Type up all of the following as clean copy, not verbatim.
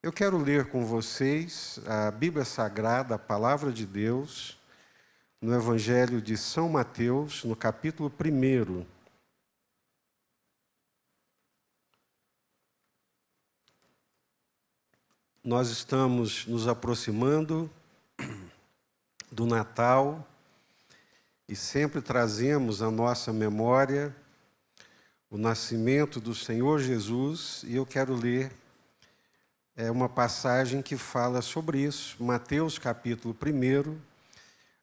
Eu quero ler com vocês a Bíblia Sagrada, a Palavra de Deus, no Evangelho de São Mateus, no capítulo 1. Nós estamos nos aproximando do Natal e sempre trazemos à nossa memória o nascimento do Senhor Jesus, e eu quero ler uma passagem que fala sobre isso, Mateus capítulo 1,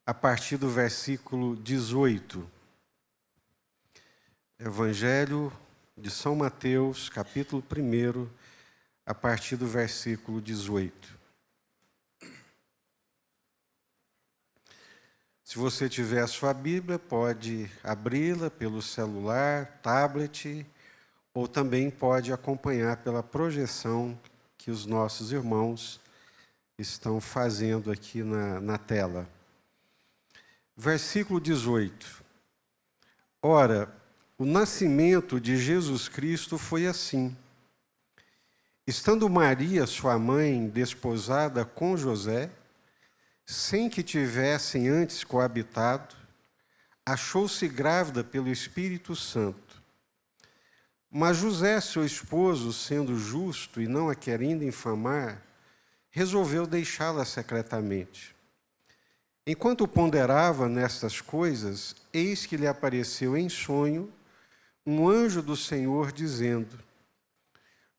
a partir do versículo 18. Evangelho de São Mateus, capítulo 1, a partir do versículo 18. Se você tiver a sua Bíblia, pode abri-la pelo celular, tablet, ou também pode acompanhar pela projeção que os nossos irmãos estão fazendo aqui na tela. Versículo 18. Ora, o nascimento de Jesus Cristo foi assim. Estando Maria, sua mãe, desposada com José, sem que tivessem antes coabitado, achou-se grávida pelo Espírito Santo. Mas José, seu esposo, sendo justo e não a querendo infamar, resolveu deixá-la secretamente. Enquanto ponderava nestas coisas, eis que lhe apareceu em sonho um anjo do Senhor, dizendo: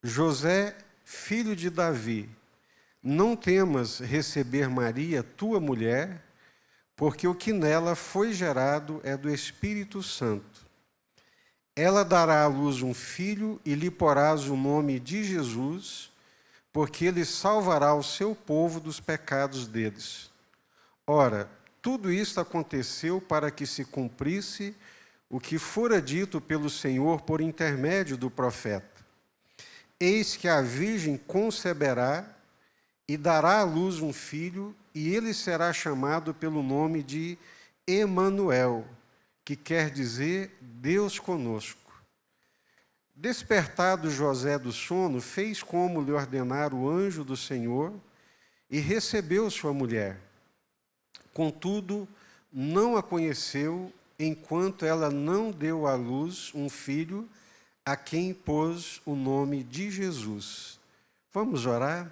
José, filho de Davi, não temas receber Maria, tua mulher, porque o que nela foi gerado é do Espírito Santo. Ela dará à luz um filho e lhe porás o nome de Jesus, porque ele salvará o seu povo dos pecados deles. Ora, tudo isto aconteceu para que se cumprisse o que fora dito pelo Senhor por intermédio do profeta. Eis que a virgem conceberá e dará à luz um filho, e ele será chamado pelo nome de Emanuel, que quer dizer Deus conosco. Despertado José do sono, fez como lhe ordenara o anjo do Senhor e recebeu sua mulher. Contudo, não a conheceu enquanto ela não deu à luz um filho, a quem pôs o nome de Jesus. Vamos orar?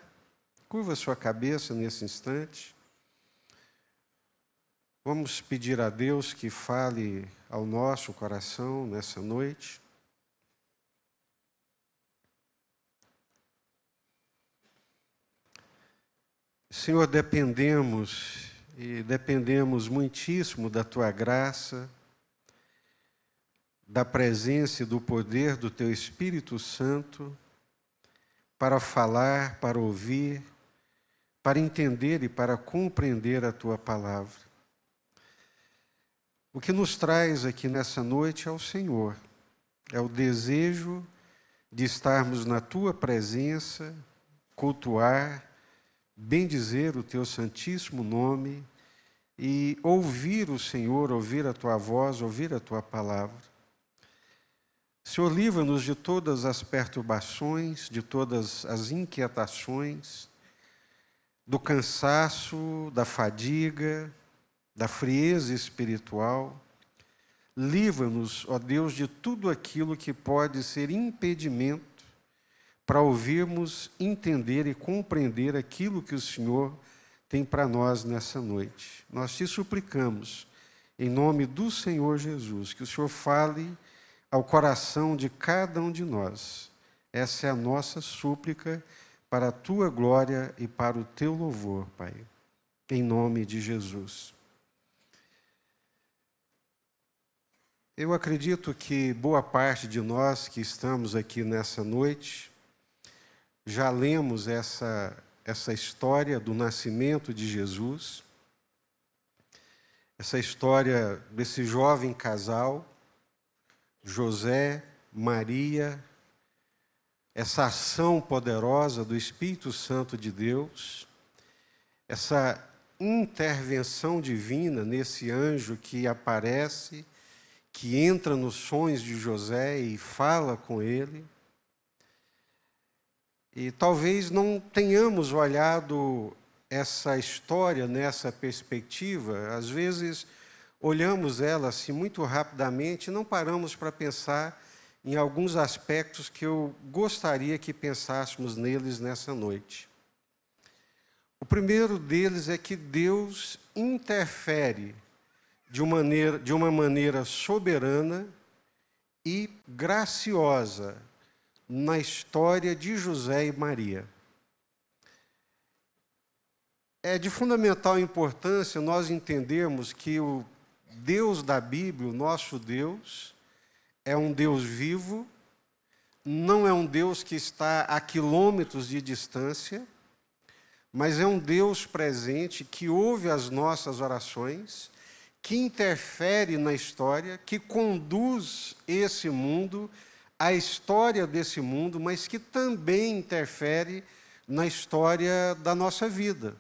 Curva sua cabeça nesse instante. Vamos pedir a Deus que fale ao nosso coração nessa noite. Senhor, dependemos muitíssimo da Tua graça, da presença e do poder do Teu Espírito Santo para falar, para ouvir, para entender e para compreender a Tua palavra. O que nos traz aqui nessa noite é o Senhor, é o desejo de estarmos na Tua presença, cultuar, bendizer o Teu santíssimo nome e ouvir o Senhor, ouvir a Tua voz, ouvir a Tua palavra. Senhor, livra-nos de todas as perturbações, de todas as inquietações, do cansaço, da fadiga, da frieza espiritual. Livra-nos, ó Deus, de tudo aquilo que pode ser impedimento para ouvirmos, entender e compreender aquilo que o Senhor tem para nós nessa noite. Nós te suplicamos, em nome do Senhor Jesus, que o Senhor fale ao coração de cada um de nós. Essa é a nossa súplica para a Tua glória e para o Teu louvor, Pai. Em nome de Jesus. Eu acredito que boa parte de nós que estamos aqui nessa noite já lemos essa história do nascimento de Jesus, essa história desse jovem casal, José, Maria, essa ação poderosa do Espírito Santo de Deus, essa intervenção divina nesse anjo que aparece, que entra nos sonhos de José e fala com ele. E talvez não tenhamos olhado essa história nessa perspectiva. Às vezes, olhamos ela assim muito rapidamente e não paramos para pensar em alguns aspectos que eu gostaria que pensássemos neles nessa noite. O primeiro deles é que Deus interfere de uma maneira soberana e graciosa na história de José e Maria. É de fundamental importância nós entendermos que o Deus da Bíblia, o nosso Deus, é um Deus vivo, não é um Deus que está a quilômetros de distância, mas é um Deus presente que ouve as nossas orações, que interfere na história, que conduz esse mundo, a história desse mundo, mas que também interfere na história da nossa vida.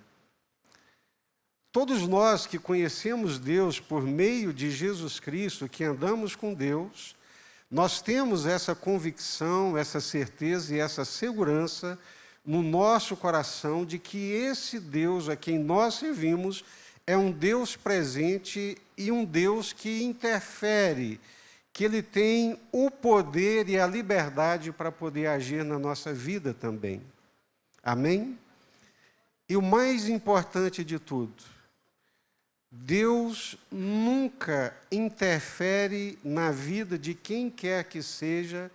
Todos nós que conhecemos Deus por meio de Jesus Cristo, que andamos com Deus, nós temos essa convicção, essa certeza e essa segurança no nosso coração de que esse Deus a quem nós servimos é um Deus presente e um Deus que interfere, que Ele tem o poder e a liberdade para poder agir na nossa vida também. Amém? E o mais importante de tudo, Deus nunca interfere na vida de quem quer que seja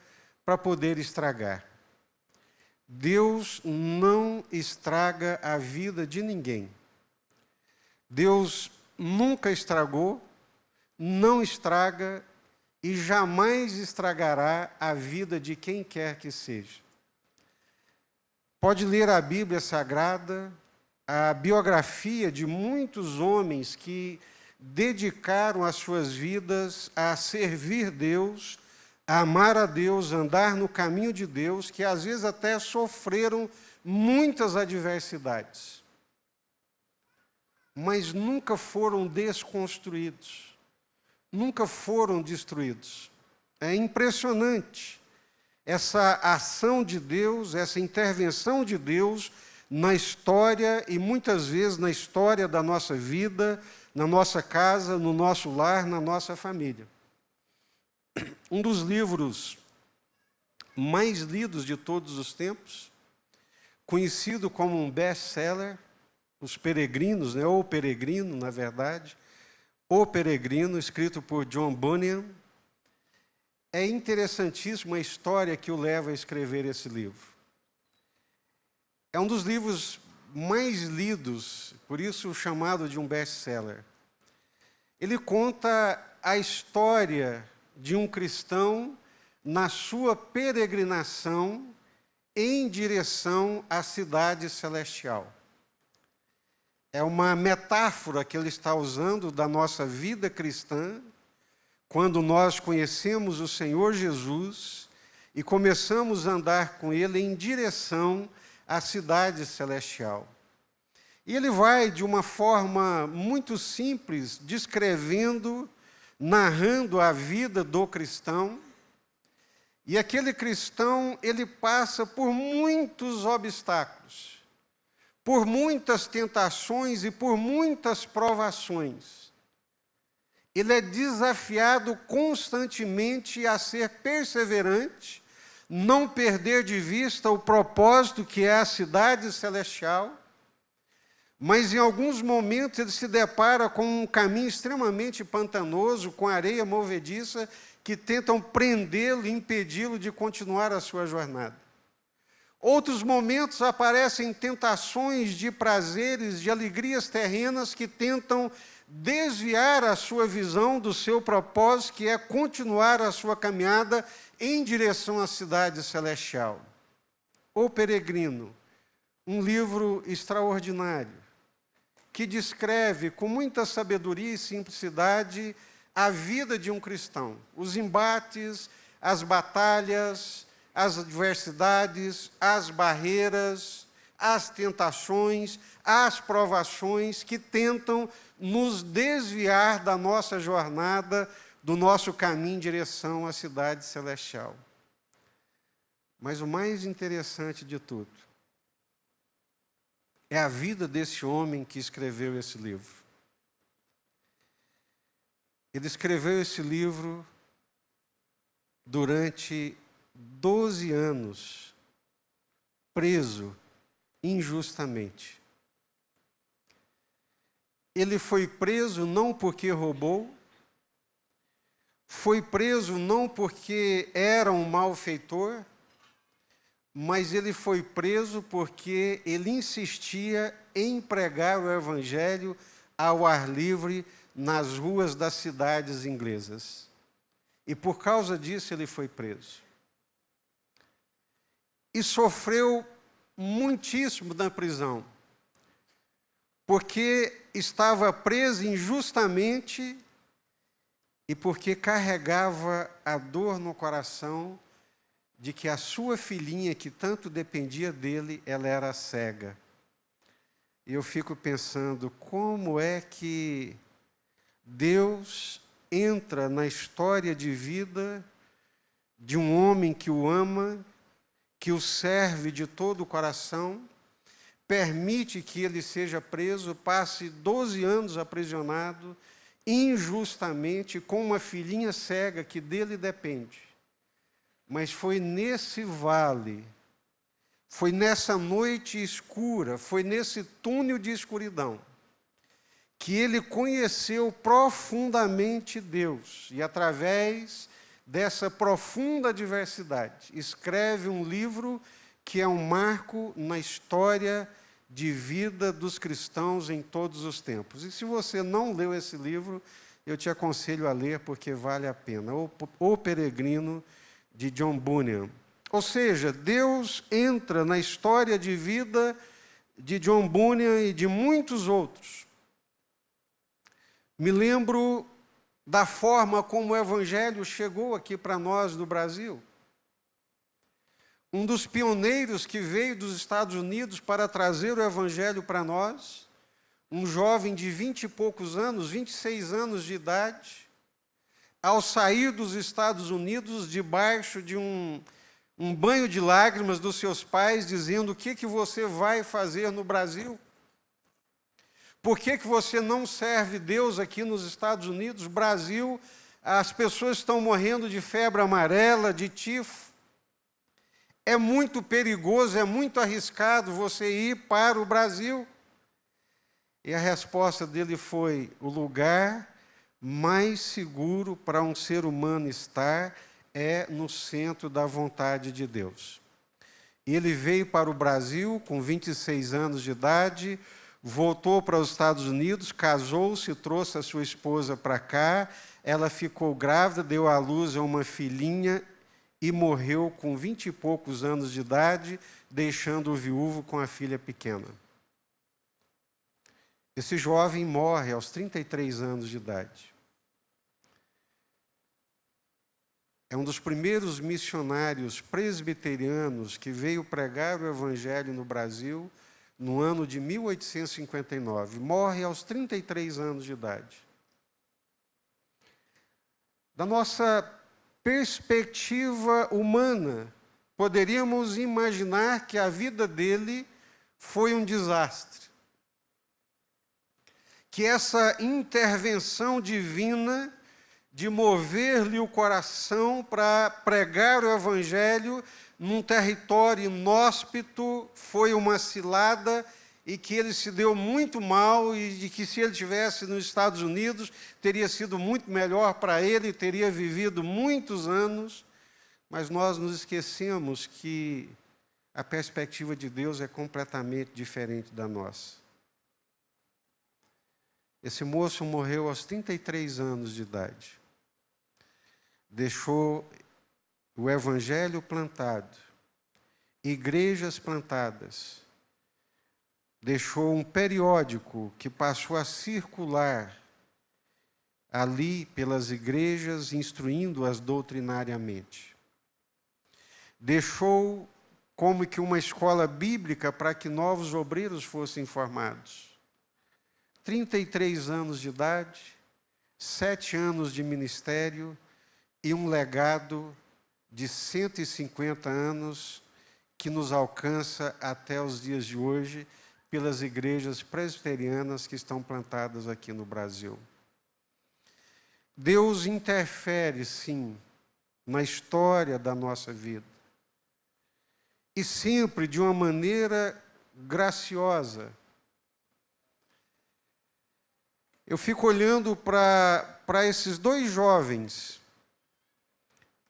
para poder estragar. Deus não estraga a vida de ninguém. Deus nunca estragou, não estraga e jamais estragará a vida de quem quer que seja. Pode ler a Bíblia Sagrada, a biografia de muitos homens que dedicaram as suas vidas a servir Deus, a amar a Deus, andar no caminho de Deus, que às vezes até sofreram muitas adversidades, mas nunca foram desconstruídos, nunca foram destruídos. É impressionante essa ação de Deus, essa intervenção de Deus na história e muitas vezes na história da nossa vida, na nossa casa, no nosso lar, na nossa família. Um dos livros mais lidos de todos os tempos, conhecido como um best-seller, Os Peregrinos, né? Ou Peregrino, na verdade, O Peregrino, escrito por John Bunyan. É interessantíssima a história que o leva a escrever esse livro. É um dos livros mais lidos, por isso chamado de um best-seller. Ele conta a história de um cristão na sua peregrinação em direção à cidade celestial. É uma metáfora que ele está usando da nossa vida cristã, quando nós conhecemos o Senhor Jesus e começamos a andar com Ele em direção à cidade celestial. E ele vai, de uma forma muito simples, descrevendo, narrando a vida do cristão. E aquele cristão, ele passa por muitos obstáculos, por muitas tentações e por muitas provações. Ele é desafiado constantemente a ser perseverante, não perder de vista o propósito que é a cidade celestial, mas em alguns momentos ele se depara com um caminho extremamente pantanoso, com areia movediça, que tentam prendê-lo e impedi-lo de continuar a sua jornada. Outros momentos aparecem tentações de prazeres, de alegrias terrenas que tentam desviar a sua visão do seu propósito, que é continuar a sua caminhada em direção à cidade celestial. O Peregrino, um livro extraordinário, que descreve com muita sabedoria e simplicidade a vida de um cristão, os embates, as batalhas, as adversidades, as barreiras, as tentações, as provações que tentam nos desviar da nossa jornada, do nosso caminho em direção à cidade celestial. Mas o mais interessante de tudo é a vida desse homem que escreveu esse livro. Ele escreveu esse livro durante 12 anos, preso injustamente. Ele foi preso não porque roubou, foi preso não porque era um malfeitor, mas ele foi preso porque ele insistia em pregar o Evangelho ao ar livre nas ruas das cidades inglesas. E por causa disso ele foi preso. E sofreu muitíssimo na prisão, porque estava preso injustamente e porque carregava a dor no coração de que a sua filhinha, que tanto dependia dele, ela era cega. E eu fico pensando, como é que Deus entra na história de vida de um homem que o ama, que o serve de todo o coração, permite que ele seja preso, passe 12 anos aprisionado, injustamente, com uma filhinha cega que dele depende. Mas foi nesse vale, foi nessa noite escura, foi nesse túnel de escuridão, que ele conheceu profundamente Deus. E através dessa profunda adversidade, escreve um livro que é um marco na história de vida dos cristãos em todos os tempos. E se você não leu esse livro, eu te aconselho a ler, porque vale a pena. O Peregrino, de John Bunyan. Ou seja, Deus entra na história de vida de John Bunyan e de muitos outros. Me lembro da forma como o Evangelho chegou aqui para nós no Brasil. Um dos pioneiros que veio dos Estados Unidos para trazer o Evangelho para nós, um jovem de 20 e poucos anos, 26 anos de idade, ao sair dos Estados Unidos, debaixo de um banho de lágrimas dos seus pais, dizendo: o que você vai fazer no Brasil? Por que você não serve Deus aqui nos Estados Unidos? Brasil, as pessoas estão morrendo de febre amarela, de tifo. É muito perigoso, é muito arriscado você ir para o Brasil. E a resposta dele foi: o lugar mais seguro para um ser humano estar é no centro da vontade de Deus. Ele veio para o Brasil com 26 anos de idade, voltou para os Estados Unidos, casou-se, trouxe a sua esposa para cá, ela ficou grávida, deu à luz a uma filhinha e morreu com 20 e poucos anos de idade, deixando o viúvo com a filha pequena. Esse jovem morre aos 33 anos de idade. É um dos primeiros missionários presbiterianos que veio pregar o Evangelho no Brasil no ano de 1859. Morre aos 33 anos de idade. Da nossa perspectiva humana, poderíamos imaginar que a vida dele foi um desastre. Que essa intervenção divina de mover-lhe o coração para pregar o Evangelho num território inóspito foi uma cilada, e que ele se deu muito mal, e de que se ele estivesse nos Estados Unidos teria sido muito melhor para ele, teria vivido muitos anos. Mas nós nos esquecemos que a perspectiva de Deus é completamente diferente da nossa. Esse moço morreu aos 33 anos de idade. Deixou o Evangelho plantado, igrejas plantadas, deixou um periódico que passou a circular ali pelas igrejas, instruindo-as doutrinariamente. Deixou como que uma escola bíblica para que novos obreiros fossem formados. 33 anos de idade, 7 anos de ministério e um legado de 150 anos que nos alcança até os dias de hoje pelas igrejas presbiterianas que estão plantadas aqui no Brasil. Deus interfere, sim, na história da nossa vida. E sempre de uma maneira graciosa. Eu fico olhando para esses dois jovens,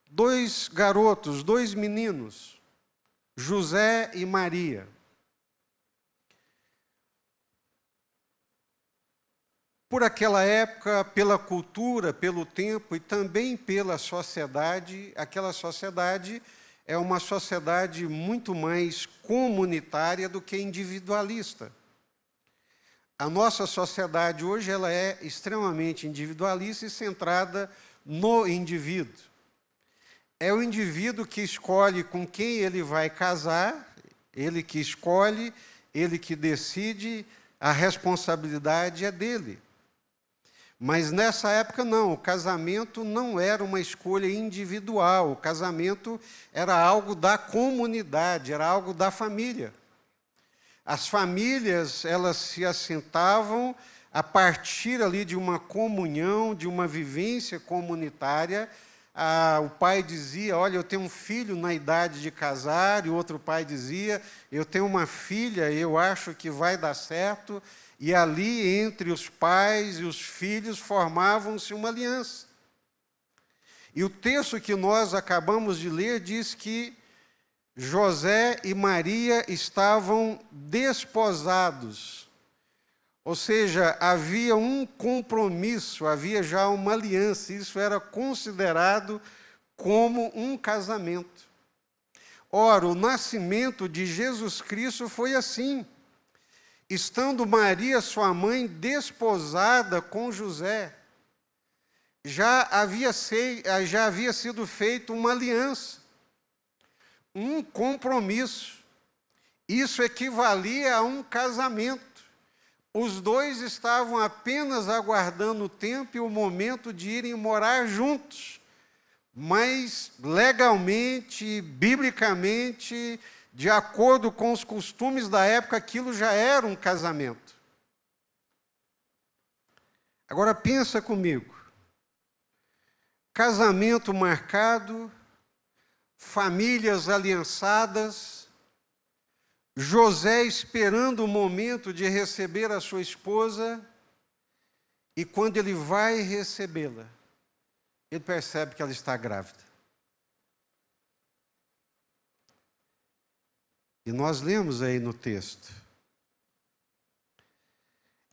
dois garotos, dois meninos, José e Maria. Por aquela época, pela cultura, pelo tempo e também pela sociedade, aquela sociedade é uma sociedade muito mais comunitária do que individualista. A nossa sociedade hoje ela é extremamente individualista e centrada no indivíduo. É o indivíduo que escolhe com quem ele vai casar, ele que escolhe, ele que decide, a responsabilidade é dele. Mas nessa época não, o casamento não era uma escolha individual, o casamento era algo da comunidade, era algo da família. As famílias, elas se assentavam a partir ali de uma comunhão, de uma vivência comunitária. O pai dizia, olha, eu tenho um filho na idade de casar, e o outro pai dizia, eu tenho uma filha, eu acho que vai dar certo. E ali, entre os pais e os filhos, formavam-se uma aliança. E o texto que nós acabamos de ler diz que José e Maria estavam desposados. Ou seja, havia um compromisso, havia já uma aliança. Isso era considerado como um casamento. Ora, o nascimento de Jesus Cristo foi assim. Estando Maria, sua mãe, desposada com José, já havia sido feita uma aliança, um compromisso. Isso equivalia a um casamento. Os dois estavam apenas aguardando o tempo e o momento de irem morar juntos, mas legalmente, biblicamente, de acordo com os costumes da época, aquilo já era um casamento. Agora pensa comigo. Casamento marcado, famílias aliançadas, José esperando o momento de receber a sua esposa, e quando ele vai recebê-la, ele percebe que ela está grávida. E nós lemos aí no texto.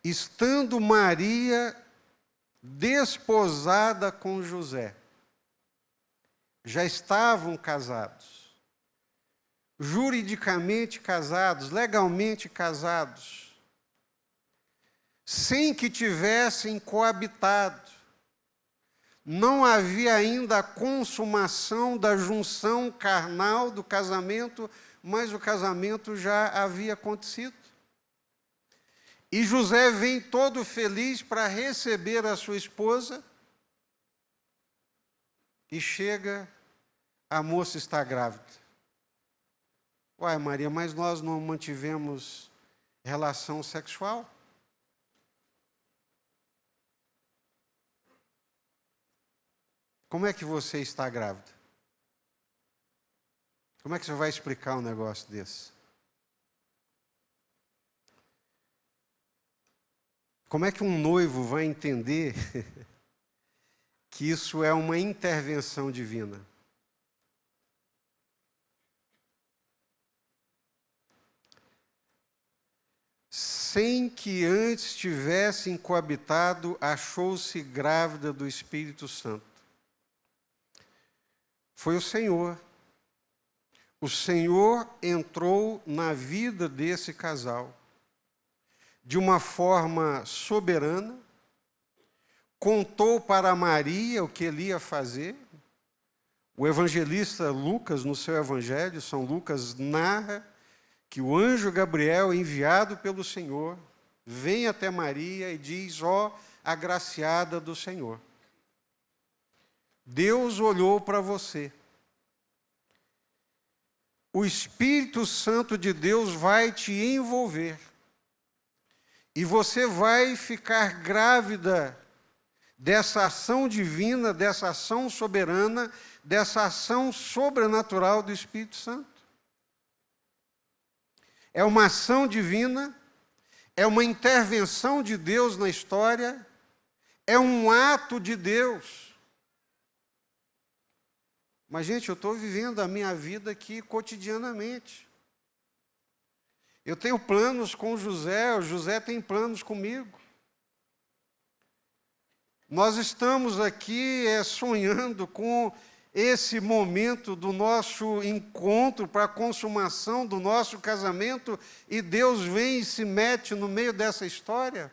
Estando Maria desposada com José. Já estavam casados. Juridicamente casados, legalmente casados. Sem que tivessem coabitado. Não havia ainda a consumação da junção carnal do casamento, mas o casamento já havia acontecido. E José vem todo feliz para receber a sua esposa, e chega, a moça está grávida. Uai, Maria, mas nós não mantivemos relação sexual? Como é que você está grávida? Como é que você vai explicar um negócio desse? Como é que um noivo vai entender que isso é uma intervenção divina? Sem que antes tivessem coabitado, achou-se grávida do Espírito Santo. Foi o Senhor. O Senhor entrou na vida desse casal de uma forma soberana, contou para Maria o que ele ia fazer. O evangelista Lucas, no seu evangelho, São Lucas, narra que o anjo Gabriel, enviado pelo Senhor, vem até Maria e diz, ó, agraciada do Senhor. Deus olhou para você o Espírito Santo de Deus vai te envolver. E você vai ficar grávida dessa ação divina, dessa ação soberana, dessa ação sobrenatural do Espírito Santo. É uma ação divina, é uma intervenção de Deus na história, é um ato de Deus. Mas, gente, eu estou vivendo a minha vida aqui cotidianamente. Eu tenho planos com o José tem planos comigo. Nós estamos aqui sonhando com esse momento do nosso encontro para a consumação do nosso casamento e Deus vem e se mete no meio dessa história.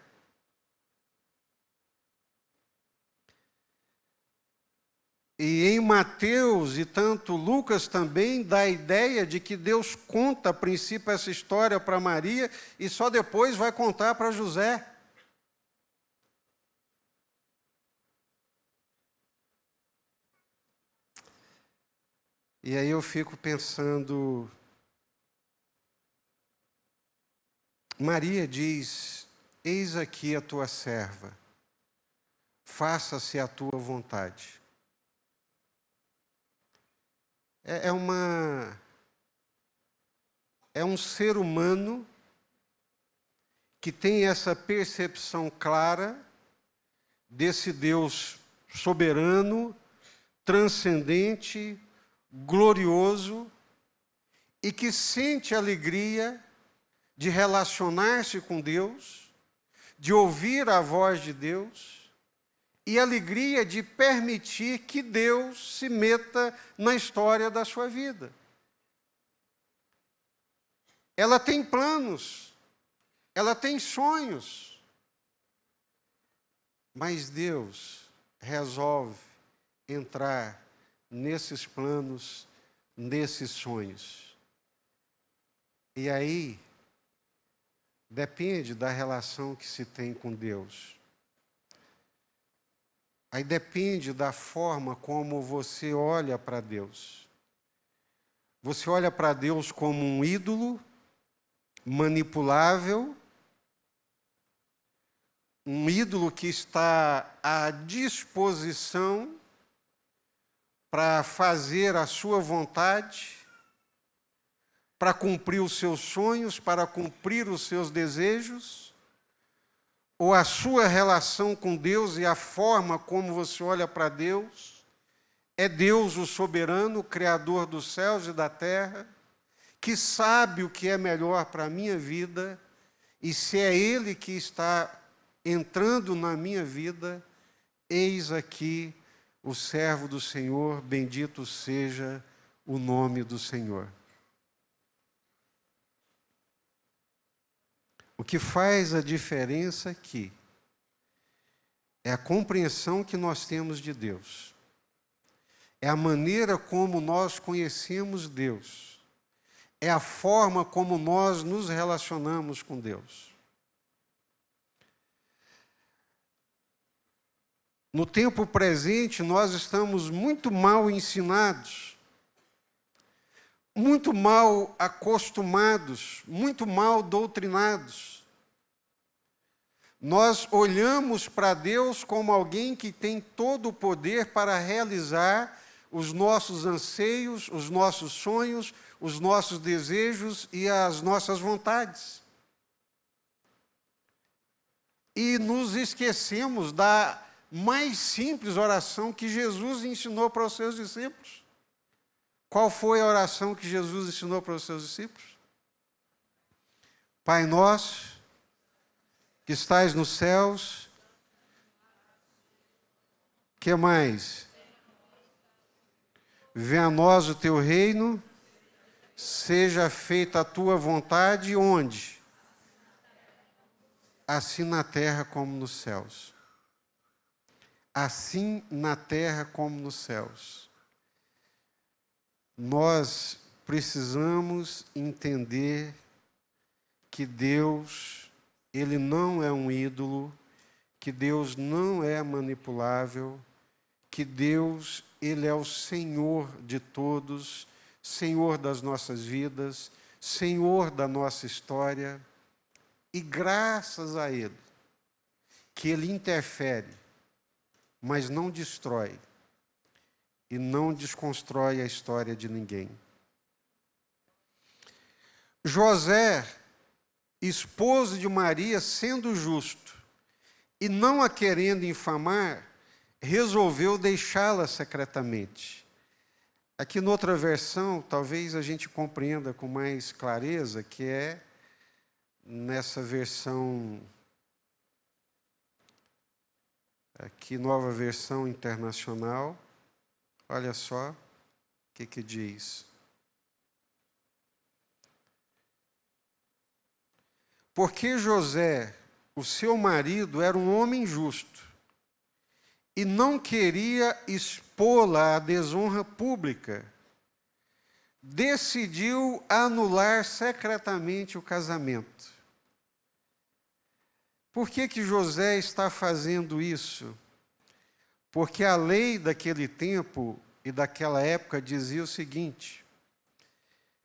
E em Mateus e tanto Lucas também dá a ideia de que Deus conta a princípio essa história para Maria e só depois vai contar para José. E aí eu fico pensando, Maria diz, eis aqui a tua serva, faça-se a tua vontade. É um ser humano que tem essa percepção clara desse Deus soberano, transcendente, glorioso, e que sente alegria de relacionar-se com Deus, de ouvir a voz de Deus, e alegria de permitir que Deus se meta na história da sua vida. Ela tem planos, ela tem sonhos, mas Deus resolve entrar nesses planos, nesses sonhos. E aí, depende da relação que se tem com Deus. Aí depende da forma como você olha para Deus. Você olha para Deus como um ídolo manipulável, um ídolo que está à disposição para fazer a sua vontade, para cumprir os seus sonhos, para cumprir os seus desejos, ou a sua relação com Deus e a forma como você olha para Deus, é Deus o soberano, o Criador dos céus e da terra, que sabe o que é melhor para a minha vida, e se é Ele que está entrando na minha vida, eis aqui o servo do Senhor, bendito seja o nome do Senhor. O que faz a diferença aqui é a compreensão que nós temos de Deus. É a maneira como nós conhecemos Deus. É a forma como nós nos relacionamos com Deus. No tempo presente, nós estamos muito mal ensinados, muito mal acostumados, muito mal doutrinados. Nós olhamos para Deus como alguém que tem todo o poder para realizar os nossos anseios, os nossos sonhos, os nossos desejos e as nossas vontades. E nos esquecemos da mais simples oração que Jesus ensinou para os seus discípulos. Qual foi a oração que Jesus ensinou para os seus discípulos? Pai nosso, que estais nos céus, que mais? Venha a nós o teu reino, seja feita a tua vontade, onde? Assim na terra como nos céus. Assim na terra como nos céus. Nós precisamos entender que Deus, Ele não é um ídolo, que Deus não é manipulável, que Deus, Ele é o Senhor de todos, Senhor das nossas vidas, Senhor da nossa história, e graças a Ele, que Ele interfere, mas não destrói, e não desconstrói a história de ninguém. José, esposo de Maria, sendo justo, e não a querendo infamar, resolveu deixá-la secretamente. Aqui, noutra versão, talvez a gente compreenda com mais clareza, que é nessa versão, aqui, Nova Versão Internacional, olha só o que diz. Porque José, o seu marido, era um homem justo, e não queria expô-la à desonra pública, decidiu anular secretamente o casamento. Por que José está fazendo isso? Porque a lei daquele tempo e daquela época dizia o seguinte,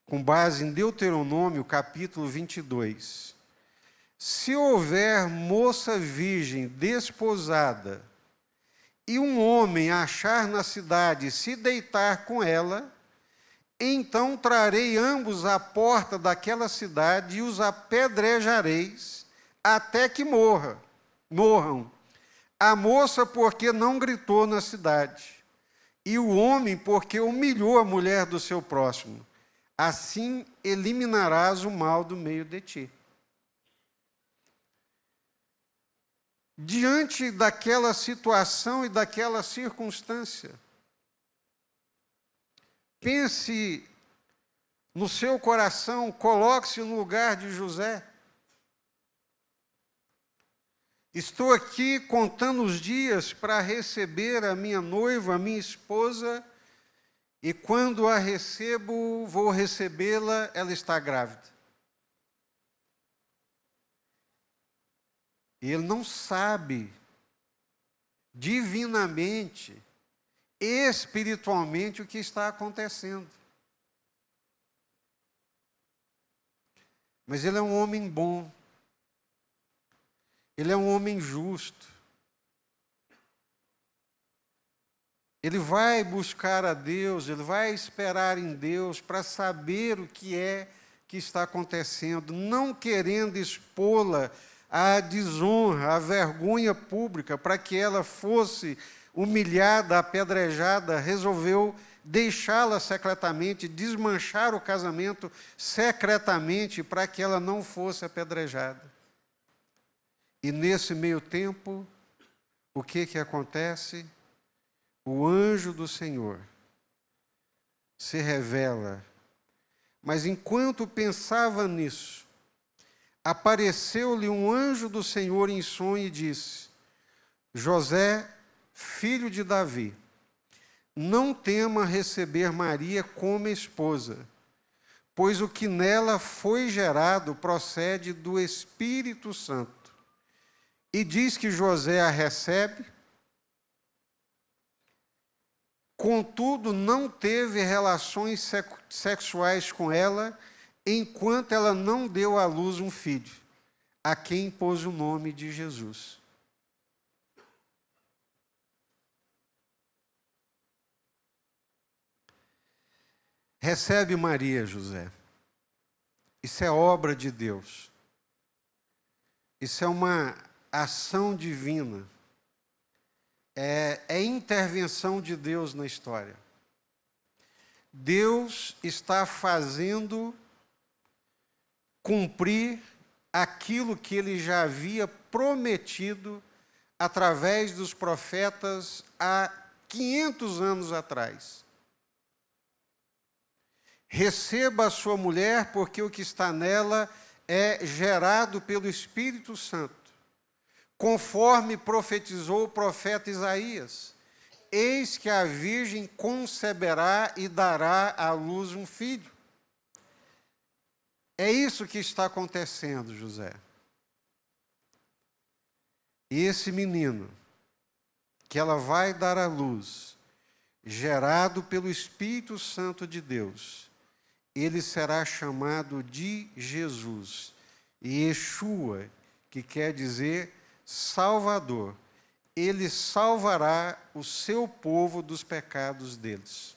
com base em Deuteronômio, capítulo 22, se houver moça virgem desposada, e um homem achar na cidade e se deitar com ela, então trarei ambos à porta daquela cidade e os apedrejareis até que morram. A moça porque não gritou na cidade, e o homem porque humilhou a mulher do seu próximo. Assim eliminarás o mal do meio de ti. Diante daquela situação e daquela circunstância, pense no seu coração, coloque-se no lugar de José. Estou aqui contando os dias para receber a minha noiva, a minha esposa, e quando a recebo, vou recebê-la, ela está grávida. E ele não sabe, divinamente, espiritualmente, o que está acontecendo. Mas ele é um homem bom. Ele é um homem justo. Ele vai buscar a Deus, ele vai esperar em Deus para saber o que é que está acontecendo, não querendo expô-la à desonra, à vergonha pública, para que ela fosse humilhada, apedrejada, resolveu deixá-la secretamente, desmanchar o casamento secretamente, para que ela não fosse apedrejada. E nesse meio tempo, o que acontece? O anjo do Senhor se revela. Mas enquanto pensava nisso, apareceu-lhe um anjo do Senhor em sonho e disse: José, filho de Davi, não tema receber Maria como esposa, pois o que nela foi gerado procede do Espírito Santo. E diz que José a recebe, contudo não teve relações sexuais com ela, enquanto ela não deu à luz um filho, a quem pôs o nome de Jesus. Recebe Maria, José. Isso é obra de Deus. Isso é uma ação divina. É intervenção de Deus na história. Deus está fazendo cumprir aquilo que ele já havia prometido através dos profetas há 500 anos atrás. Receba a sua mulher, porque o que está nela é gerado pelo Espírito Santo, conforme profetizou o profeta Isaías. Eis que a virgem conceberá e dará à luz um filho. É isso que está acontecendo, José. E esse menino, que ela vai dar à luz, gerado pelo Espírito Santo de Deus, ele será chamado de Jesus. E Yeshua, que quer dizer Salvador, ele salvará o seu povo dos pecados deles.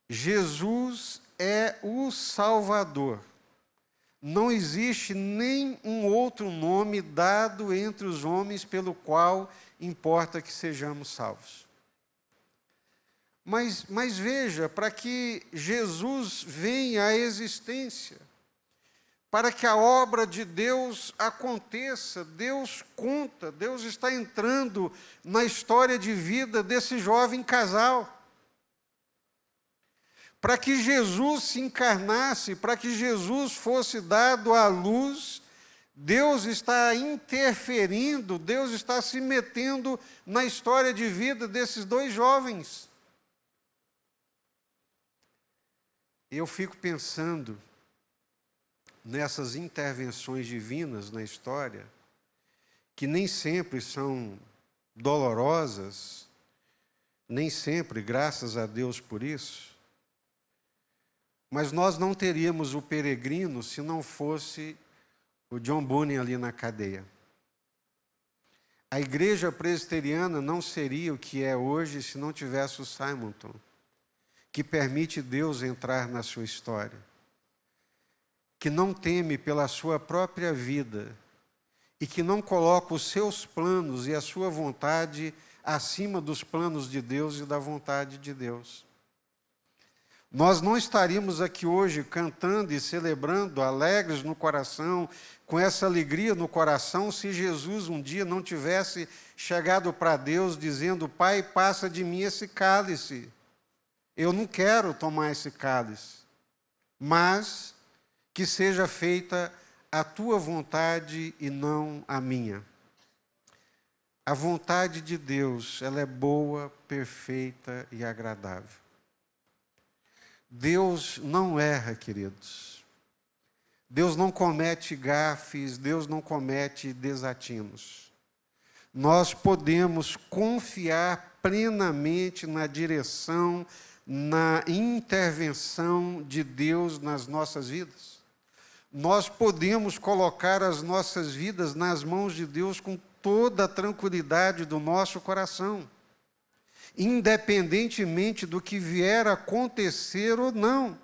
Jesus é o Salvador. Não existe nem um outro nome dado entre os homens pelo qual importa que sejamos salvos. Mas veja, para que Jesus venha à existência, para que a obra de Deus aconteça, Deus conta, Deus está entrando na história de vida desse jovem casal. Para que Jesus se encarnasse, para que Jesus fosse dado à luz, Deus está interferindo, Deus está se metendo na história de vida desses dois jovens. Eu fico pensando nessas intervenções divinas na história, que nem sempre são dolorosas, nem sempre, graças a Deus por isso, mas nós não teríamos o Peregrino se não fosse o John Bunyan ali na cadeia. A igreja presbiteriana não seria o que é hoje se não tivesse o Simonton, que permite Deus entrar na sua história, que não teme pela sua própria vida e que não coloca os seus planos e a sua vontade acima dos planos de Deus e da vontade de Deus. Nós não estaríamos aqui hoje cantando e celebrando, alegres no coração, com essa alegria no coração, se Jesus um dia não tivesse chegado para Deus dizendo: Pai, passa de mim esse cálice. Eu não quero tomar esse cálice, mas que seja feita a tua vontade e não a minha. A vontade de Deus, ela é boa, perfeita e agradável. Deus não erra, queridos. Deus não comete gafes, Deus não comete desatinos. Nós podemos confiar plenamente na direção, na intervenção de Deus nas nossas vidas. Nós podemos colocar as nossas vidas nas mãos de Deus com toda a tranquilidade do nosso coração, independentemente do que vier a acontecer ou não.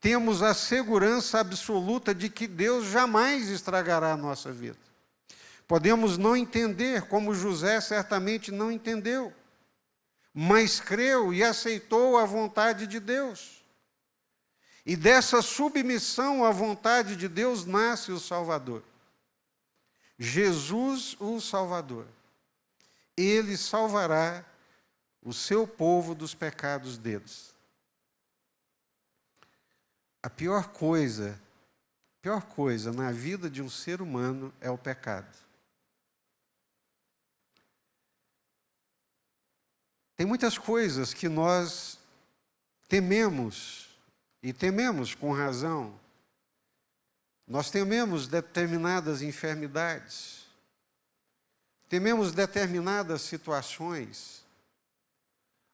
Temos a segurança absoluta de que Deus jamais estragará a nossa vida. Podemos não entender, como José certamente não entendeu, mas creu e aceitou a vontade de Deus. E dessa submissão à vontade de Deus nasce o Salvador. Jesus, o Salvador. Ele salvará o seu povo dos pecados deles. A pior coisa na vida de um ser humano é o pecado. Tem muitas coisas que nós tememos, e tememos com razão. Nós tememos determinadas enfermidades, tememos determinadas situações,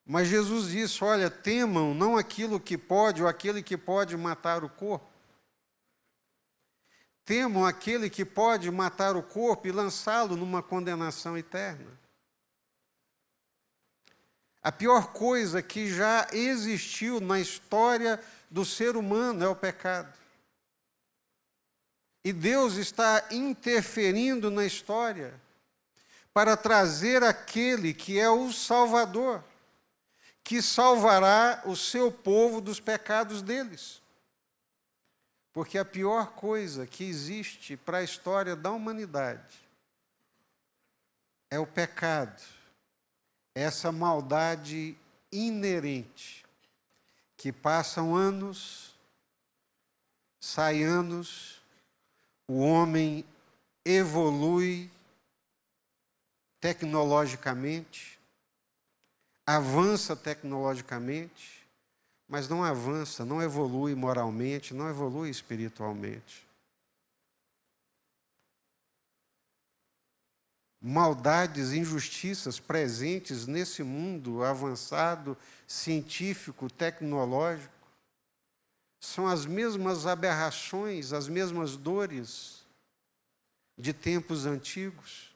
mas Jesus disse: olha, temam não aquilo que pode ou aquele que pode matar o corpo. Temam aquele que pode matar o corpo e lançá-lo numa condenação eterna. A pior coisa que já existiu na história do ser humano é o pecado. E Deus está interferindo na história para trazer aquele que é o Salvador, que salvará o seu povo dos pecados deles. Porque a pior coisa que existe para a história da humanidade é o pecado, essa maldade inerente, que passam anos, sai anos, o homem evolui tecnologicamente, avança tecnologicamente, mas não avança, não evolui moralmente, não evolui espiritualmente. Maldades, injustiças presentes nesse mundo avançado, científico, tecnológico, são as mesmas aberrações, as mesmas dores de tempos antigos.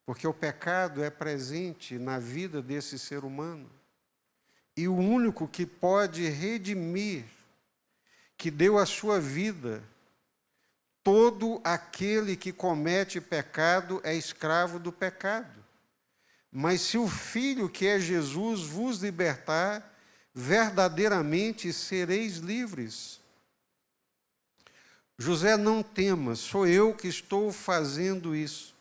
Porque o pecado é presente na vida desse ser humano. E o único que pode redimir, que deu a sua vida, todo aquele que comete pecado é escravo do pecado. Mas se o Filho, que é Jesus, vos libertar, verdadeiramente sereis livres. José, não temas, sou eu que estou fazendo isso.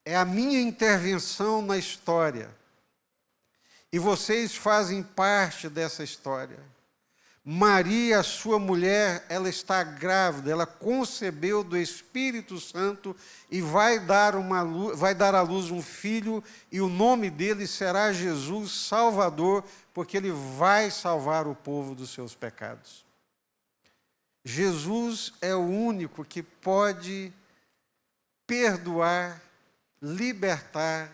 É a minha intervenção na história. E vocês fazem parte dessa história. Maria, sua mulher, ela está grávida, ela concebeu do Espírito Santo e vai dar à luz um filho, e o nome dele será Jesus Salvador, porque ele vai salvar o povo dos seus pecados. Jesus é o único que pode perdoar, libertar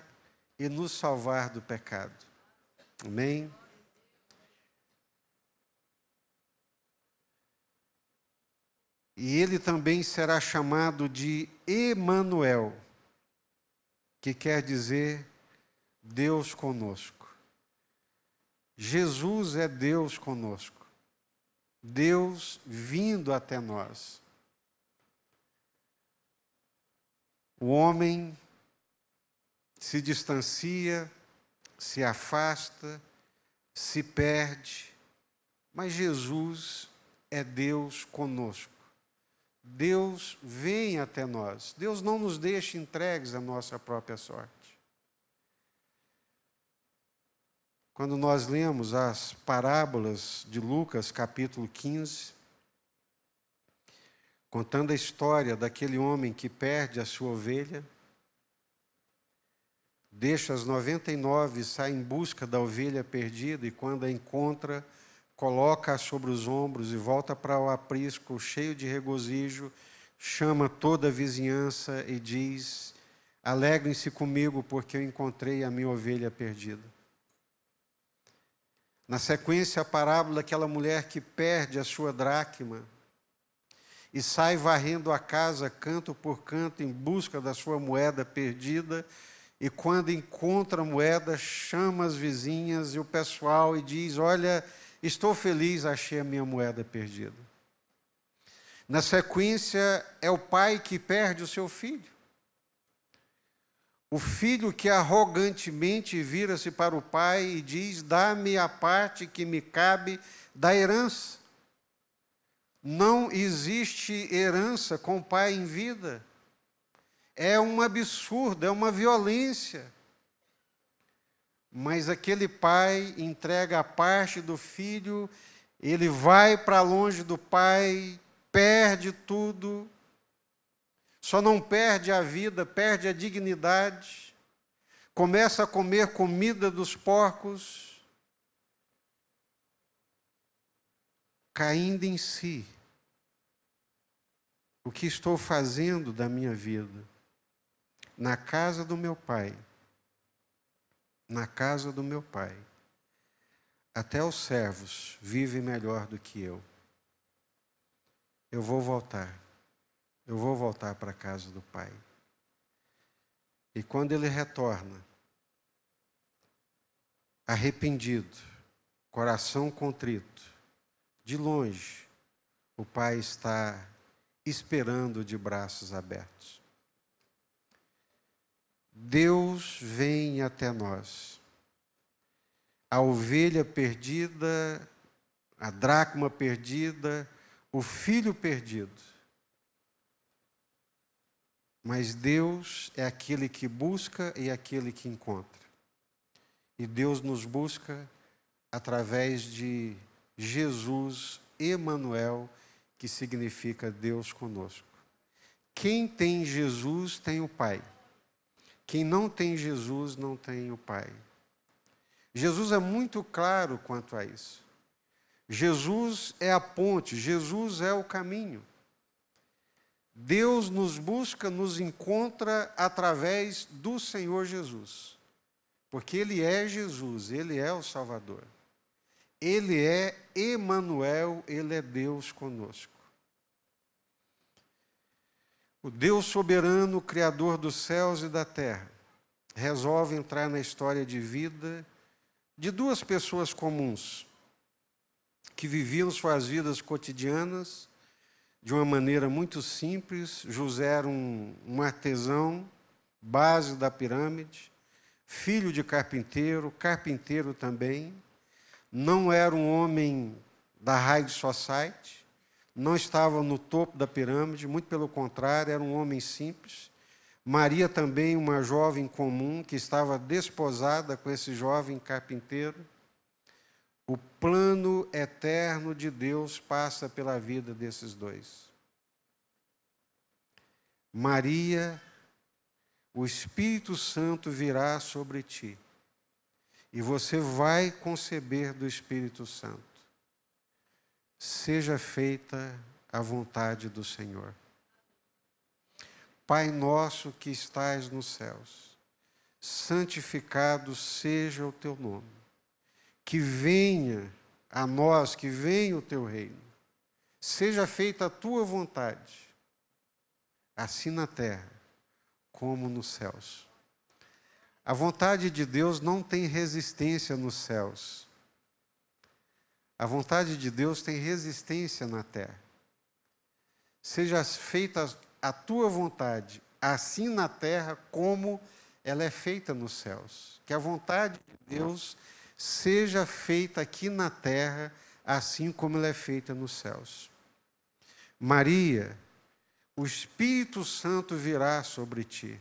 e nos salvar do pecado. Amém? E ele também será chamado de Emanuel, que quer dizer Deus conosco. Jesus é Deus conosco. Deus vindo até nós. O homem se distancia, se afasta, se perde, mas Jesus é Deus conosco. Deus vem até nós. Deus não nos deixa entregues à nossa própria sorte. Quando nós lemos as parábolas de Lucas, capítulo 15, contando a história daquele homem que perde a sua ovelha, deixa as 99 e sai em busca da ovelha perdida, e quando a encontra, coloca-a sobre os ombros e volta para o aprisco cheio de regozijo, chama toda a vizinhança e diz: alegrem-se comigo porque eu encontrei a minha ovelha perdida. Na sequência, a parábola daquela mulher que perde a sua dracma e sai varrendo a casa canto por canto em busca da sua moeda perdida, e quando encontra a moeda, chama as vizinhas e o pessoal e diz: olha, estou feliz, achei a minha moeda perdida. Na sequência, é o pai que perde o seu filho. O filho que arrogantemente vira-se para o pai e diz: dá-me a parte que me cabe da herança. Não existe herança com o pai em vida. É um absurdo, é uma violência. Mas aquele pai entrega a parte do filho, ele vai para longe do pai, perde tudo, só não perde a vida, perde a dignidade, começa a comer comida dos porcos, caindo em si. O que estou fazendo da minha vida? Na casa do meu pai. Na casa do meu pai. Até os servos vivem melhor do que eu. Eu vou voltar. Eu vou voltar para a casa do pai. E quando ele retorna, arrependido, coração contrito, de longe, o pai está esperando de braços abertos. Deus vem até nós. A ovelha perdida, a dracma perdida, o filho perdido. Mas Deus é aquele que busca e aquele que encontra. E Deus nos busca através de Jesus, Emanuel, que significa Deus conosco. Quem tem Jesus tem o Pai. Quem não tem Jesus não tem o Pai. Jesus é muito claro quanto a isso. Jesus é a ponte, Jesus é o caminho. Deus nos busca, nos encontra através do Senhor Jesus. Porque Ele é Jesus, Ele é o Salvador. Ele é Emanuel, Ele é Deus conosco. O Deus soberano, Criador dos céus e da terra, resolve entrar na história de vida de duas pessoas comuns, que viviam suas vidas cotidianas de uma maneira muito simples. José era um artesão, base da pirâmide, filho de carpinteiro, carpinteiro também. Não era um homem da high society, não estava no topo da pirâmide, muito pelo contrário, era um homem simples. Maria também, uma jovem comum, que estava desposada com esse jovem carpinteiro. O plano eterno de Deus passa pela vida desses dois. Maria, o Espírito Santo virá sobre ti, e você vai conceber do Espírito Santo. Seja feita a vontade do Senhor. Pai nosso que estais nos céus, santificado seja o teu nome. Que venha a nós, que venha o teu reino. Seja feita a tua vontade, assim na terra como nos céus. A vontade de Deus não tem resistência nos céus. A vontade de Deus tem resistência na terra. Seja feita a tua vontade, assim na terra como ela é feita nos céus. Que a vontade de Deus seja feita aqui na terra, assim como ela é feita nos céus. Maria, o Espírito Santo virá sobre ti.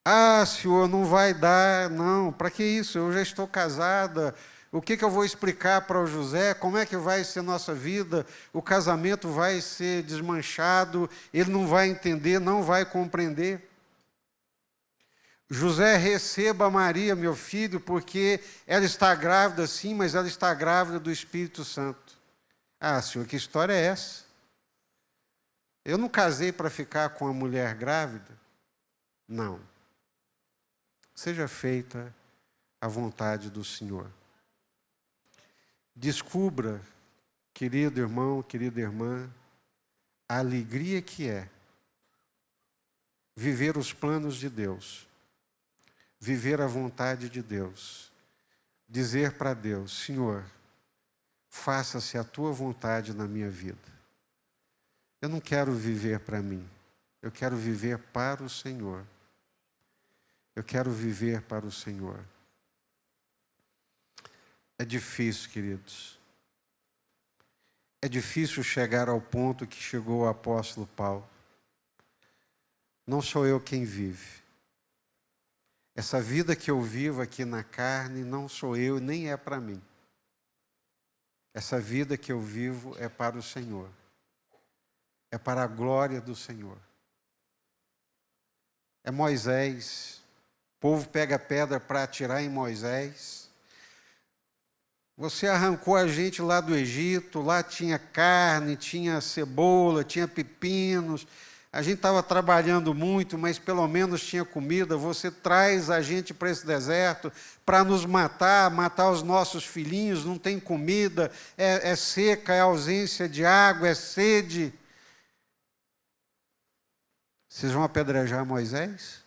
Ah, Senhor, não vai dar, não. Para que isso? Eu já estou casada. O que eu vou explicar para o José? Como é que vai ser nossa vida? O casamento vai ser desmanchado, ele não vai entender, não vai compreender. José, receba Maria, meu filho, porque ela está grávida, sim, mas ela está grávida do Espírito Santo. Ah, Senhor, que história é essa? Eu não casei para ficar com a mulher grávida? Não. Seja feita a vontade do Senhor. Descubra, querido irmão, querida irmã, a alegria que é viver os planos de Deus, viver a vontade de Deus, dizer para Deus: Senhor, faça-se a tua vontade na minha vida. Eu não quero viver para mim, eu quero viver para o Senhor. Eu quero viver para o Senhor. É difícil, queridos. É difícil chegar ao ponto que chegou o apóstolo Paulo. Não sou eu quem vive. Essa vida que eu vivo aqui na carne não sou eu, nem é para mim. Essa vida que eu vivo é para o Senhor. É para a glória do Senhor. É Moisés. O povo pega pedra para atirar em Moisés. Você arrancou a gente lá do Egito, lá tinha carne, tinha cebola, tinha pepinos. A gente estava trabalhando muito, mas pelo menos tinha comida. Você traz a gente para esse deserto para nos matar, matar os nossos filhinhos, não tem comida, é seca, é ausência de água, é sede. Vocês vão apedrejar Moisés?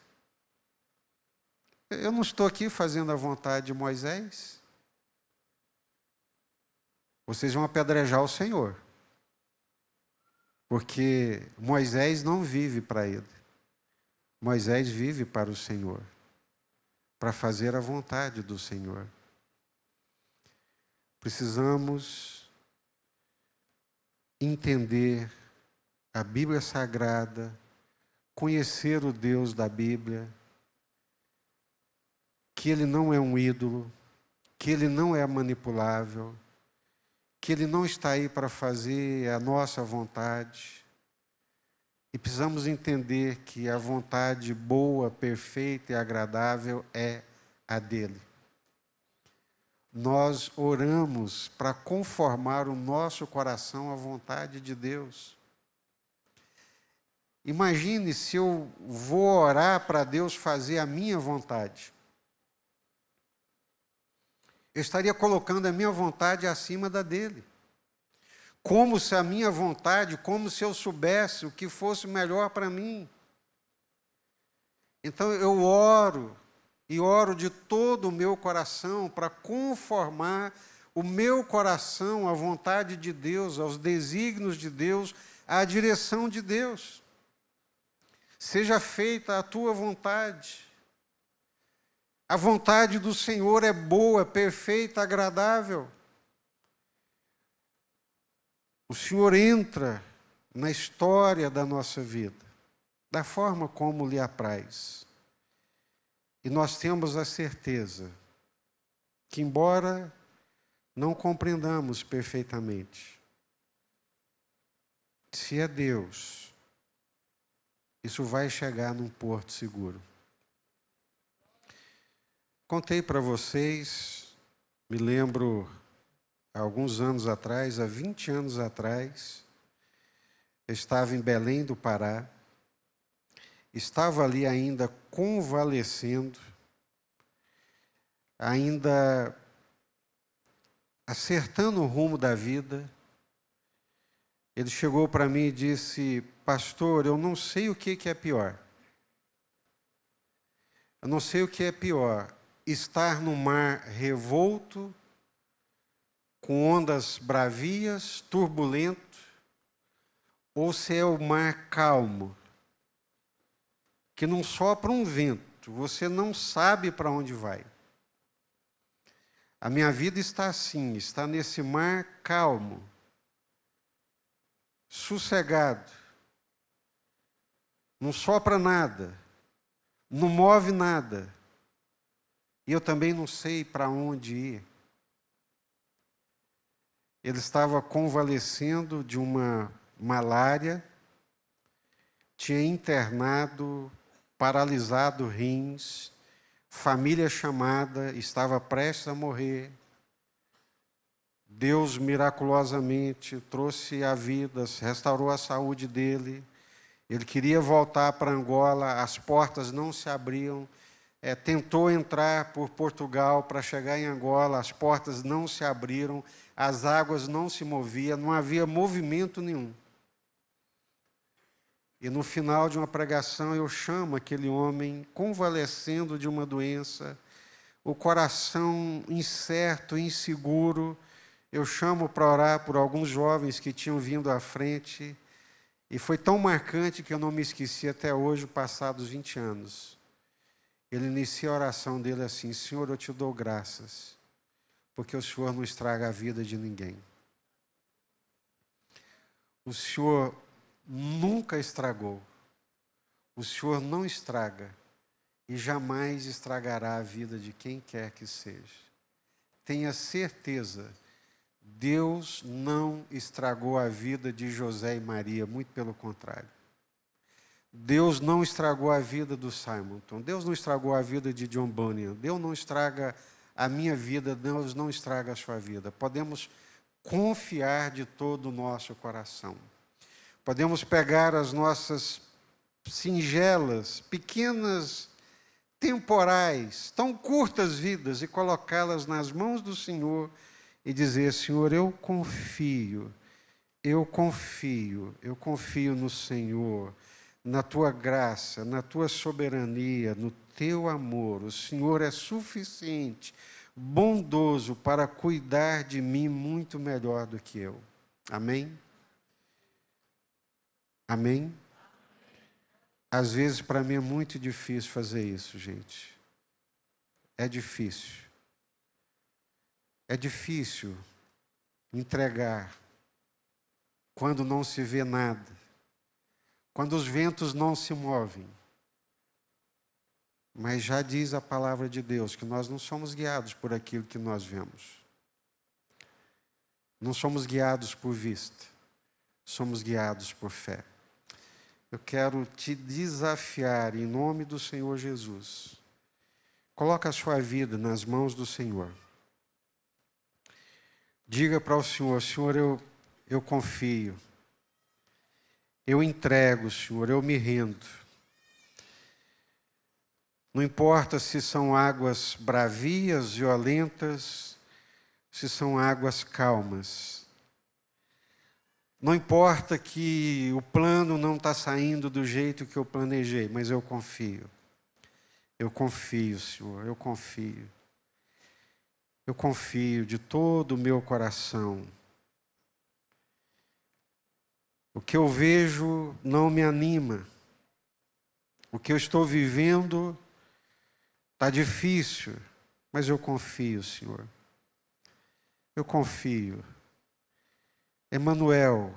Eu não estou aqui fazendo a vontade de Moisés. Vocês vão apedrejar o Senhor. Porque Moisés não vive para ele. Moisés vive para o Senhor. Para fazer a vontade do Senhor. Precisamos entender a Bíblia Sagrada, conhecer o Deus da Bíblia, que Ele não é um ídolo, que Ele não é manipulável, que Ele não está aí para fazer a nossa vontade. E precisamos entender que a vontade boa, perfeita e agradável é a dEle. Nós oramos para conformar o nosso coração à vontade de Deus. Imagine se eu vou orar para Deus fazer a minha vontade. Eu estaria colocando a minha vontade acima da dele. Como se a minha vontade, como se eu soubesse o que fosse melhor para mim. Então eu oro, e oro de todo o meu coração para conformar o meu coração à vontade de Deus, aos desígnios de Deus, à direção de Deus. Seja feita a tua vontade. A vontade do Senhor é boa, perfeita, agradável. O Senhor entra na história da nossa vida, da forma como lhe apraz. E nós temos a certeza que, embora não compreendamos perfeitamente, se é Deus, isso vai chegar num porto seguro. Contei para vocês, me lembro, há alguns anos atrás, há 20 anos atrás, eu estava em Belém do Pará, estava ali ainda convalescendo, ainda acertando o rumo da vida. Ele chegou para mim e disse: pastor, eu não sei o que é pior. Eu não sei o que é pior, estar no mar revolto, com ondas bravias, turbulento, ou se é o mar calmo, que não sopra um vento, você não sabe para onde vai. A minha vida está assim, está nesse mar calmo, sossegado, não sopra nada, não move nada, e eu também não sei para onde ir. Ele estava convalescendo de uma malária, tinha internado, paralisado rins, família chamada, estava prestes a morrer. Deus miraculosamente trouxe a vida, restaurou a saúde dele. Ele queria voltar para Angola, as portas não se abriam. Tentou entrar por Portugal para chegar em Angola, as portas não se abriram, as águas não se moviam, não havia movimento nenhum. E no final de uma pregação eu chamo aquele homem convalescendo de uma doença, o coração incerto, inseguro. Eu chamo para orar por alguns jovens que tinham vindo à frente, e foi tão marcante que eu não me esqueci até hoje, passados 20 anos. Ele inicia a oração dele assim: Senhor, eu te dou graças, porque o Senhor não estraga a vida de ninguém. O Senhor nunca estragou, o Senhor não estraga e jamais estragará a vida de quem quer que seja. Tenha certeza, Deus não estragou a vida de José e Maria, muito pelo contrário. Deus não estragou a vida do Simonton, Deus não estragou a vida de John Bunyan, Deus não estraga a minha vida, Deus não estraga a sua vida. Podemos confiar de todo o nosso coração. Podemos pegar as nossas singelas, pequenas, temporais, tão curtas vidas e colocá-las nas mãos do Senhor e dizer: Senhor, eu confio no Senhor, na Tua graça, na Tua soberania, no Teu amor. O Senhor é suficiente, bondoso para cuidar de mim muito melhor do que eu. Amém? Amém? Às vezes, para mim, é muito difícil fazer isso, gente. É difícil. É difícil entregar quando não se vê nada, quando os ventos não se movem. Mas já diz a palavra de Deus que nós não somos guiados por aquilo que nós vemos. Não somos guiados por vista, somos guiados por fé. Eu quero te desafiar em nome do Senhor Jesus. Coloca a sua vida nas mãos do Senhor. Diga para o Senhor: Senhor, eu confio. Eu entrego, Senhor, eu me rendo. Não importa se são águas bravias, violentas, se são águas calmas. Não importa que o plano não está saindo do jeito que eu planejei, mas eu confio. Eu confio, Senhor, eu confio. Eu confio de todo o meu coração. O que eu vejo não me anima. O que eu estou vivendo está difícil, mas eu confio, Senhor. Eu confio. Emanuel,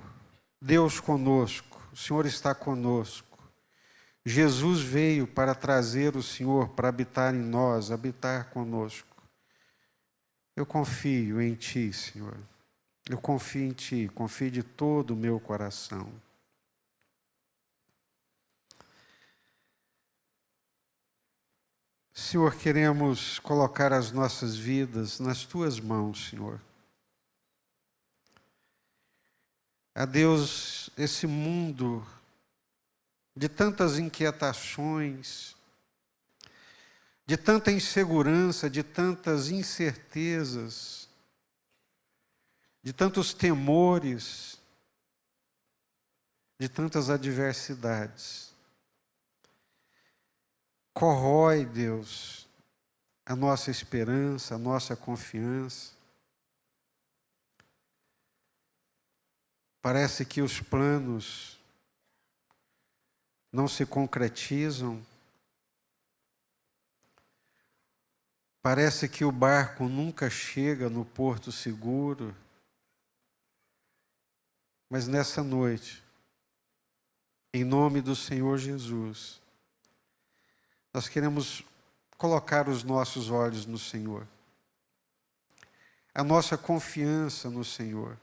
Deus conosco, o Senhor está conosco. Jesus veio para trazer o Senhor para habitar em nós, habitar conosco. Eu confio em Ti, Senhor. Eu confio em Ti, confio de todo o meu coração. Senhor, queremos colocar as nossas vidas nas Tuas mãos, Senhor. A Deus, esse mundo de tantas inquietações, de tanta insegurança, de tantas incertezas, de tantos temores, de tantas adversidades. Corrói, Deus, a nossa esperança, a nossa confiança. Parece que os planos não se concretizam. Parece que o barco nunca chega no porto seguro. Mas nessa noite, em nome do Senhor Jesus, nós queremos colocar os nossos olhos no Senhor, a nossa confiança no Senhor,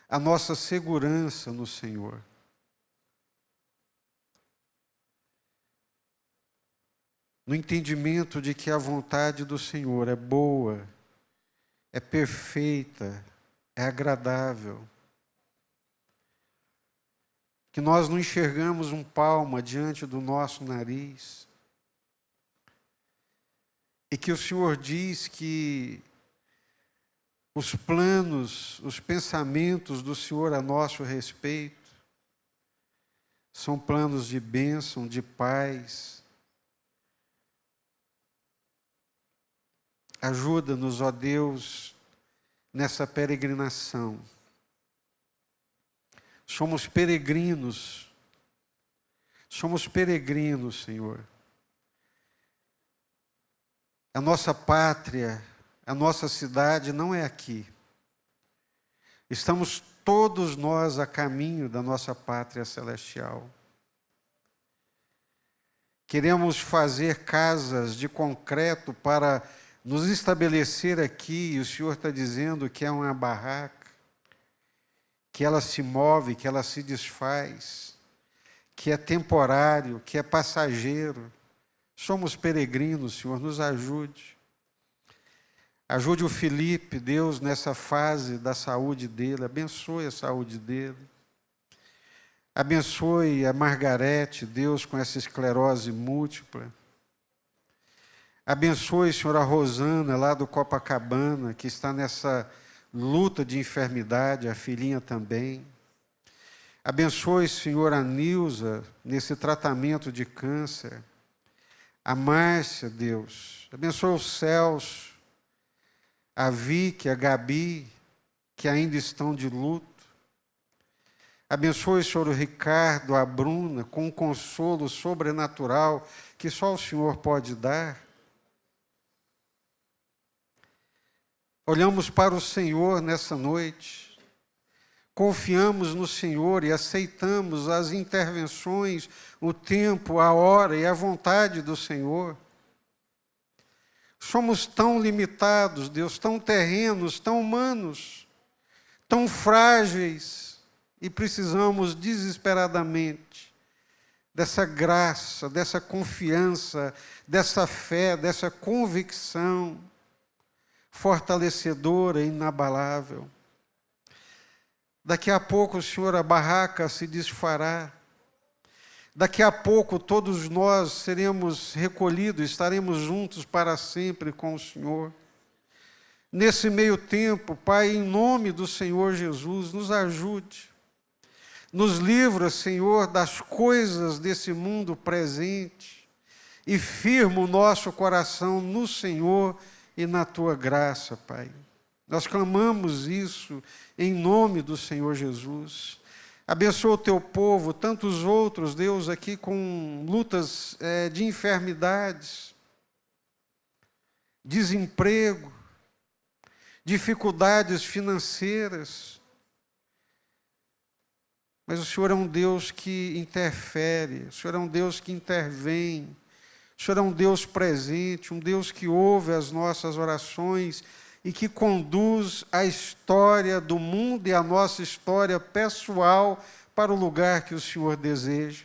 a nossa segurança no Senhor. No entendimento de que a vontade do Senhor é boa, é perfeita, é agradável. Que nós não enxergamos um palmo diante do nosso nariz. E que o Senhor diz que os planos, os pensamentos do Senhor a nosso respeito são planos de bênção, de paz. Ajuda-nos, ó Deus, nessa peregrinação. Somos peregrinos, Senhor. A nossa pátria, a nossa cidade não é aqui. Estamos todos nós a caminho da nossa pátria celestial. Queremos fazer casas de concreto para nos estabelecer aqui, e o Senhor está dizendo que é uma barraca, que ela se move, que ela se desfaz, que é temporário, que é passageiro. Somos peregrinos, Senhor, nos ajude. Ajude o Felipe, Deus, nessa fase da saúde dele, abençoe a saúde dele. Abençoe a Margarete, Deus, com essa esclerose múltipla. Abençoe, Senhor, a Rosana, lá do Copacabana, que está nessa luta de enfermidade, a filhinha também. Abençoe, Senhor, a Nilza, nesse tratamento de câncer. A Márcia, Deus. Abençoe os Celso, a Vicky, a Gabi, que ainda estão de luto. Abençoe, Senhor, o Ricardo, a Bruna, com um consolo sobrenatural que só o Senhor pode dar. Olhamos para o Senhor nessa noite, confiamos no Senhor e aceitamos as intervenções, o tempo, a hora e a vontade do Senhor. Somos tão limitados, Deus, tão terrenos, tão humanos, tão frágeis e precisamos desesperadamente dessa graça, dessa confiança, dessa fé, dessa convicção fortalecedora e inabalável. Daqui a pouco, Senhor, a barraca se desfará. Daqui a pouco todos nós seremos recolhidos, estaremos juntos para sempre com o Senhor. Nesse meio tempo, Pai, em nome do Senhor Jesus, nos ajude. Nos livra, Senhor, das coisas desse mundo presente e firma o nosso coração no Senhor e na Tua graça, Pai. Nós clamamos isso em nome do Senhor Jesus. Abençoa o Teu povo, tantos outros, Deus, aqui com lutas de enfermidades, desemprego, dificuldades financeiras. Mas o Senhor é um Deus que interfere, o Senhor é um Deus que intervém, o Senhor é um Deus presente, um Deus que ouve as nossas orações e que conduz a história do mundo e a nossa história pessoal para o lugar que o Senhor deseja.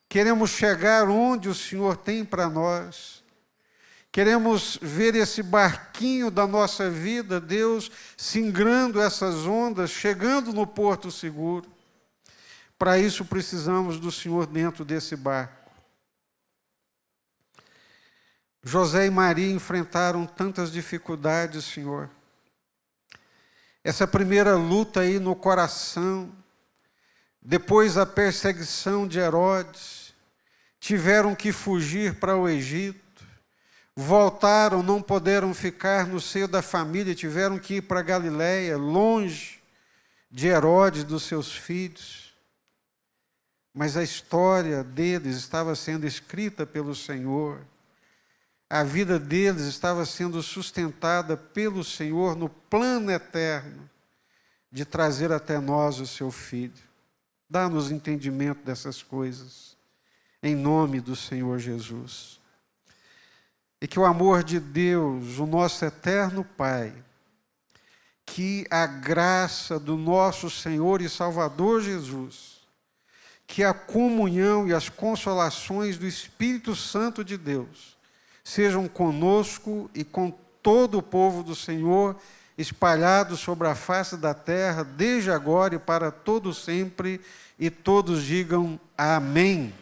Queremos chegar onde o Senhor tem para nós. Queremos ver esse barquinho da nossa vida, Deus, singrando essas ondas, chegando no porto seguro. Para isso precisamos do Senhor dentro desse barco. José e Maria enfrentaram tantas dificuldades, Senhor. Essa primeira luta aí no coração, depois a perseguição de Herodes, tiveram que fugir para o Egito. Voltaram, não puderam ficar no seio da família, tiveram que ir para Galiléia, longe de Herodes, dos seus filhos. Mas a história deles estava sendo escrita pelo Senhor. A vida deles estava sendo sustentada pelo Senhor no plano eterno de trazer até nós o seu Filho. Dá-nos entendimento dessas coisas, em nome do Senhor Jesus. E que o amor de Deus, o nosso eterno Pai, que a graça do nosso Senhor e Salvador Jesus, que a comunhão e as consolações do Espírito Santo de Deus sejam conosco e com todo o povo do Senhor, espalhado sobre a face da terra, desde agora e para todo sempre, e todos digam amém.